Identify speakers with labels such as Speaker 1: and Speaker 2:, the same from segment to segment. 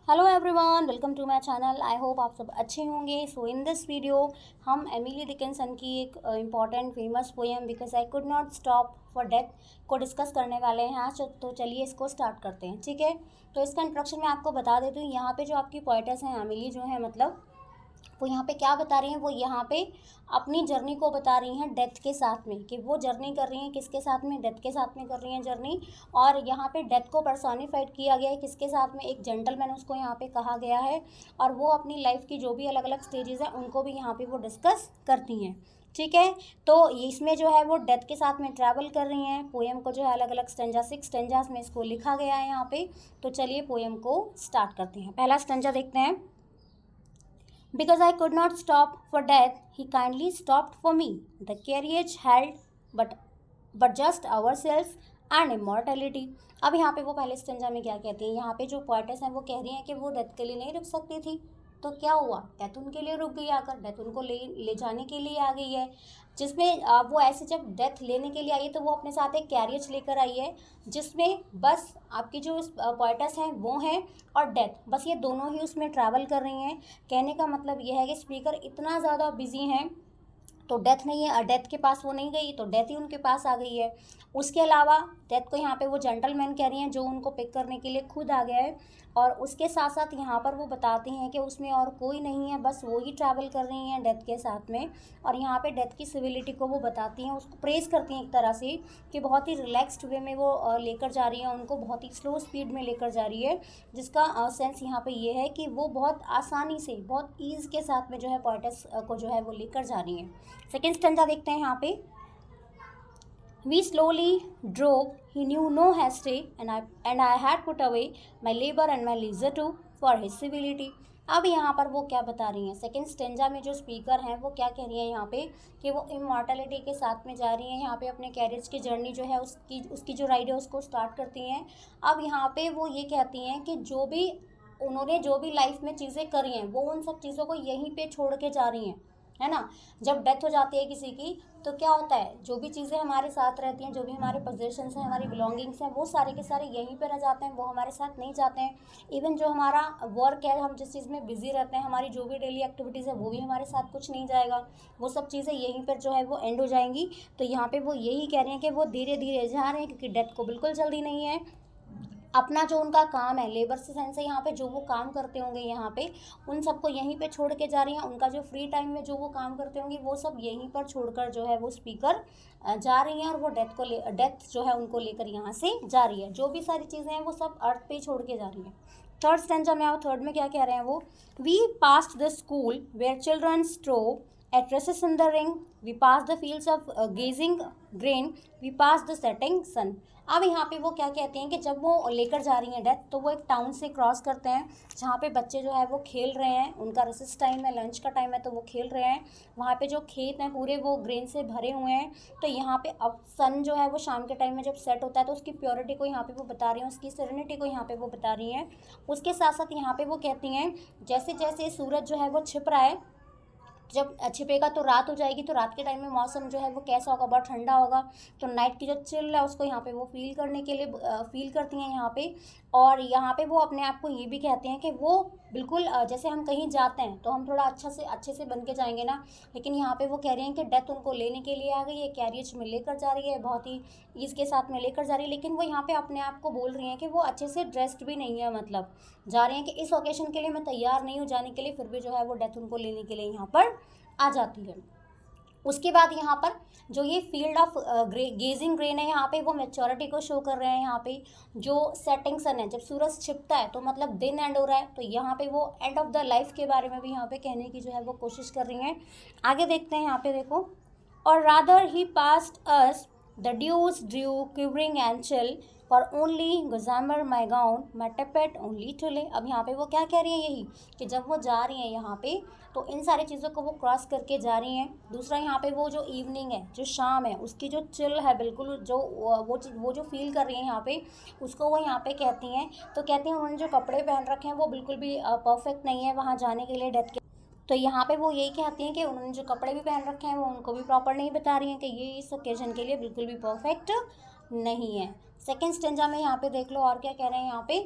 Speaker 1: Hello everyone, welcome to my channel. I hope आप सब अच्छे होंगे। सो इन दिस वीडियो हम एमिली डिकिंसन की एक important famous poem because I could not stop for death को डिस्कस करने वाले हैं आज। तो चलिए इसको स्टार्ट करते हैं, ठीक है। तो इसका इंट्रोडक्शन मैं आपको बता देती हूँ। यहाँ पे जो आपकी पोएटेस हैं एमिली जो है, मतलब वो यहाँ पे क्या बता रही हैं, वो यहाँ पे अपनी जर्नी को बता रही हैं डेथ के साथ में, कि वो जर्नी कर रही हैं किसके साथ में, डेथ के साथ में कर रही हैं जर्नी। और यहाँ पे डेथ को पर्सोनिफाइड किया गया है किसके साथ में, एक जेंटलमैन उसको यहाँ पे कहा गया है। और वो अपनी लाइफ की जो भी अलग अलग स्टेजेस हैं उनको भी यहाँ पे वो डिस्कस करती हैं, ठीक है। तो इसमें जो है वो डेथ के साथ में ट्रैवल कर रही हैं। पोएम को जो है अलग अलग स्टेंजा 6 स्टेंजास में इसको लिखा गया है यहाँ पे। तो चलिए पोएम को स्टार्ट करते हैं। पहला स्टेंजा देखते हैं। Because I could not stop for death, he kindly stopped for me. The carriage held but just ourselves and immortality. अब यहाँ पे वो पहले स्टेंजा में क्या कहती हैं, यहाँ पे जो पोएटेस हैं वो कह रही हैं कि वो डेथ के लिए नहीं रुक सकती थी। तो क्या हुआ, डेथ उनके लिए रुक गई, आकर डेथ उनको ले जाने के लिए आ गई है। जिसमें वो ऐसे जब डेथ लेने के लिए आई है तो वो अपने साथ एक कैरियज लेकर आई है, जिसमें बस आपकी जो पोएटेस हैं वो हैं और डेथ, बस ये दोनों ही उसमें ट्रैवल कर रही हैं। कहने का मतलब ये है कि स्पीकर इतना ज़्यादा बिजी हैं तो डेथ नहीं है, डेथ के पास वो नहीं गई तो डेथ ही उनके पास आ गई है। उसके अलावा डेथ को यहाँ पे वो जेंटलमैन कह रही हैं जो उनको पिक करने के लिए खुद आ गया है। और उसके साथ साथ यहाँ पर वो बताती हैं कि उसमें और कोई नहीं है, बस वो ही ट्रैवल कर रही हैं डेथ के साथ में। और यहाँ पे डेथ की सिविलिटी को वो बताती हैं, उसको प्रेज़ करती हैं एक तरह से, कि बहुत ही रिलैक्स्ड वे में वो लेकर जा रही हैं उनको, बहुत ही स्लो स्पीड में लेकर जा रही है। जिसका सेंस यहाँ पे ये है कि वो बहुत आसानी से, बहुत ईज़ के साथ में जो है पोएटेस को जो है वो लेकर जा रही हैं। सेकेंड स्टेंजा देखते हैं यहाँ पे। We slowly drove, he knew no haste, and I had put away my labor and my leisure too for his civility. अब यहाँ पर वो क्या बता रही हैं, सेकेंड स्टेंजा में जो स्पीकर हैं वो क्या कह रही हैं यहाँ पे, कि वो इमॉर्टलिटी के साथ में जा रही हैं। यहाँ पे अपने कैरियर्स की जर्नी जो है उसकी जो राइड है उसको स्टार्ट करती हैं। अब यहाँ पे वो ये कहती हैं कि उन्होंने जो भी लाइफ में चीज़ें करी हैं वो उन सब चीज़ों को यहीं पे छोड़ के जा रही हैं, है ना। जब डेथ हो जाती है किसी की तो क्या होता है, जो भी चीज़ें हमारे साथ रहती हैं, जो भी हमारे पोजेशंस हैं, हमारी बिलोंगिंग्स हैं, वो सारे के सारे यहीं पर रह जाते हैं, वो हमारे साथ नहीं जाते हैं। इवन जो हमारा वर्क है, हम जिस चीज़ में बिजी रहते हैं, हमारी जो भी डेली एक्टिविटीज़ है वो भी हमारे साथ कुछ नहीं जाएगा, वो सब चीज़ें यहीं पर जो है वो एंड हो जाएंगी। तो यहाँ पर वो यही कह रहे हैं कि वो धीरे धीरे जा रहे हैं, क्योंकि डेथ को बिल्कुल जल्दी नहीं है। अपना जो उनका काम है, लेबर से सेंस है यहाँ पे, जो वो काम करते होंगे यहाँ पे, उन सबको यहीं पे छोड़ के जा रही हैं। उनका जो फ्री टाइम में जो वो काम करते होंगे वो सब यहीं पर छोड़कर जो है वो स्पीकर जा रही हैं। और वो डेथ जो है उनको लेकर यहाँ से जा रही है। जो भी सारी चीज़ें हैं वो सब अर्थ पे छोड़ के जा रही हैं। थर्ड स्टेंजा में आओ। थर्ड में क्या कह रहे हैं वो, we passed the school where children strove at recess in the ring, we pass the fields of gazing grain, we pass the setting sun. अब यहाँ पे वो क्या कहते हैं कि जब वो लेकर जा रही हैं डेथ, तो वो एक टाउन से क्रॉस करते हैं जहाँ पे बच्चे जो है वो खेल रहे हैं। उनका रिसेस टाइम है, लंच का टाइम है, तो वो खेल रहे हैं। वहाँ पे जो खेत हैं पूरे वो ग्रेन से भरे हुए हैं। तो यहाँ पे अब सन जो है वो शाम के टाइम में जब सेट होता है तो उसकी प्योरिटी को यहाँ पे वो बता रही हैं, उसकी सेरेनिटी को यहाँ पे वो बता रही हैं। उसके साथ साथ यहाँ पे वो कहती हैं, जैसे जैसे सूरज जो है वो छिप रहा है, जब छिपेगा तो रात हो जाएगी, तो रात के टाइम में मौसम जो है वो कैसा होगा, बहुत ठंडा होगा। तो नाइट की जो चिल है उसको यहाँ पे वो फील करने के लिए फील करती हैं यहाँ पे। और यहाँ पे वो अपने आप को ये भी कहते हैं कि वो बिल्कुल जैसे हम कहीं जाते हैं तो हम थोड़ा अच्छे से बन के जाएंगे ना, लेकिन यहाँ पे वो कह रहे हैं कि डेथ उनको लेने के लिए आ गई है, कैरियज में लेकर जा रही है, बहुत ही ईज़ के साथ में लेकर जा रही है। लेकिन वो यहाँ पे अपने आप को बोल रही हैं कि वो अच्छे से ड्रेस्ड भी नहीं है, मतलब जा रही हैं कि इस ओकेशन के लिए मैं तैयार नहीं हूँ जाने के लिए, फिर भी जो है वो डेथ उनको लेने के लिए यहाँ पर आ जाती है। उसके बाद यहाँ पर जो ये फील्ड ऑफ गेजिंग ग्रेन है, यहाँ पे वो मैच्योरिटी को शो कर रहे हैं। यहाँ पे जो सेटिंग सन है, जब सूरज छिपता है तो मतलब दिन एंड हो रहा है, तो यहाँ पे वो एंड ऑफ द लाइफ के बारे में भी यहाँ पे कहने की जो है वो कोशिश कर रही हैं। आगे देखते हैं यहाँ पे, देखो। और rather he past us the dues drew curing and chill for only गजामर माई गाउन माई टेपेट ओनली टुले। अब यहाँ पे वो क्या कह रही हैं, यही कि जब वो जा रही हैं यहाँ पे तो इन सारी चीज़ों को वो क्रॉस करके जा रही हैं। दूसरा यहाँ पे वो जो इवनिंग है, जो शाम है, उसकी जो चिल है, बिल्कुल जो वो जो फील कर रही हैं यहाँ पे, उसको वो यहाँ पे कहती हैं। तो कहती हैं उन्होंने जो कपड़े पहन रखे हैं वो बिल्कुल भी परफेक्ट नहीं है वहाँ जाने के लिए डेथ के। तो यहाँ पे वो यही कहती हैं कि उन्होंने जो कपड़े भी पहन रखे हैं वो उनको भी प्रॉपर नहीं बता रही हैं, कि ये इस ओकेजन के लिए बिल्कुल भी परफेक्ट नहीं है। सेकेंड स्टेंजा में यहाँ पे देख लो और क्या कह रहे हैं यहाँ पे।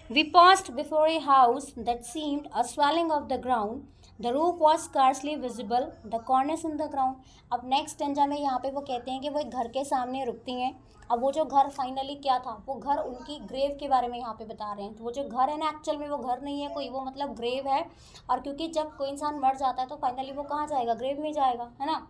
Speaker 1: We passed before a house that seemed a swelling of the ground. The roof was scarcely visible, the cornice in the ground. अब नेक्स्ट स्टेंजा में यहाँ पे वो कहते हैं कि वो एक घर के सामने रुकती हैं. अब वो जो घर फाइनली क्या था, वो घर उनकी ग्रेव के बारे में यहाँ पे बता रहे हैं. तो वो जो घर है ना, एक्चुअल में वो घर नहीं है कोई, वो मतलब ग्रेव है. और क्योंकि जब कोई इंसान मर जाता है तो फाइनली वो कहाँ जाएगा, ग्रेव में जाएगा, है ना.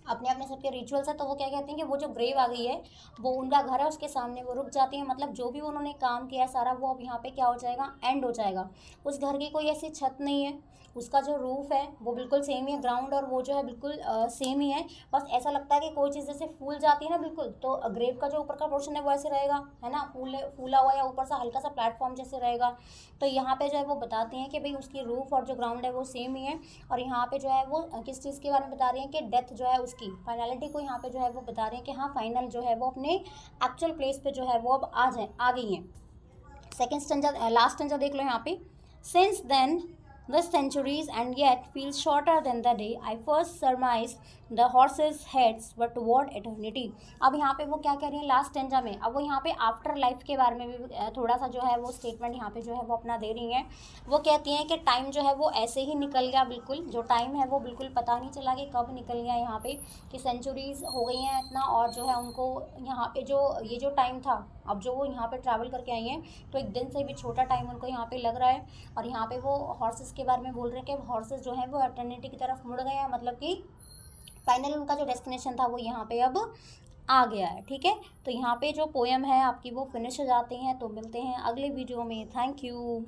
Speaker 1: अपने अपने सबके रिचुअल्स है. तो वो क्या कहते हैं कि वो जो ग्रेव आ गई है वो उनका घर है, उसके सामने वो रुक जाती है. मतलब जो भी उन्होंने काम किया है सारा, वो अब यहाँ पे क्या हो जाएगा, एंड हो जाएगा. उस घर की कोई ऐसी छत नहीं है, उसका जो रूफ है वो बिल्कुल सेम ही है, ग्राउंड और वो जो है बिल्कुल सेम ही है. बस ऐसा लगता है कि कोई चीज़ जैसे फूल जाती है ना बिल्कुल, तो ग्रेव का जो ऊपर का पोर्शन है वो ऐसे रहेगा, है ना, फूला हुआ या ऊपर से हल्का सा प्लेटफॉर्म जैसे रहेगा. तो यहाँ पे जो है वो बताते हैं कि भाई उसकी रूफ और जो ग्राउंड है वो सेम ही है. और यहाँ पे जो है वो किस चीज़ के बारे में बता रही हैं कि डेथ जो है उसकी फाइनलिटी को यहाँ पे जो है वो बता रहे हैं कि हाँ फाइनल जो है वो अपने एक्चुअल प्लेस पे जो है वो अब आ गई हैं. सेकेंड स्टेंजा, लास्ट स्टेंजा देख लो यहाँ पे. Since then the centuries and yet feels shorter than the day I first surmised the horses heads were toward eternity. अब यहाँ पे वो क्या कह रही हैं लास्ट स्टेंजा में. अब वो यहाँ पे आफ्टर लाइफ के बारे में भी थोड़ा सा जो है वो स्टेटमेंट यहाँ पे जो है वो अपना दे रही हैं. वो कहती हैं कि टाइम जो है वो ऐसे ही निकल गया, बिल्कुल जो टाइम है वो बिल्कुल पता नहीं चला कि कब निकल गया. यहाँ पे कि सेंचुरीज हो गई हैं इतना, और जो है उनको यहाँ पे जो ये जो टाइम था, अब जो वो यहाँ पे ट्रैवल करके आई हैं तो एक दिन से भी छोटा टाइम उनको यहाँ पे लग रहा है. और यहाँ पे वो हॉर्सेस के बारे में बोल रहे हैं कि हॉर्सेस जो हैं वो एटर्निटी की तरफ मुड़ गए हैं, मतलब कि फाइनली उनका जो डेस्टिनेशन था वो यहाँ पे अब आ गया है. ठीक है, तो यहाँ पे जो पोएम है आपकी वो फिनिश हो जाती हैं. तो मिलते हैं अगले वीडियो में. Thank you.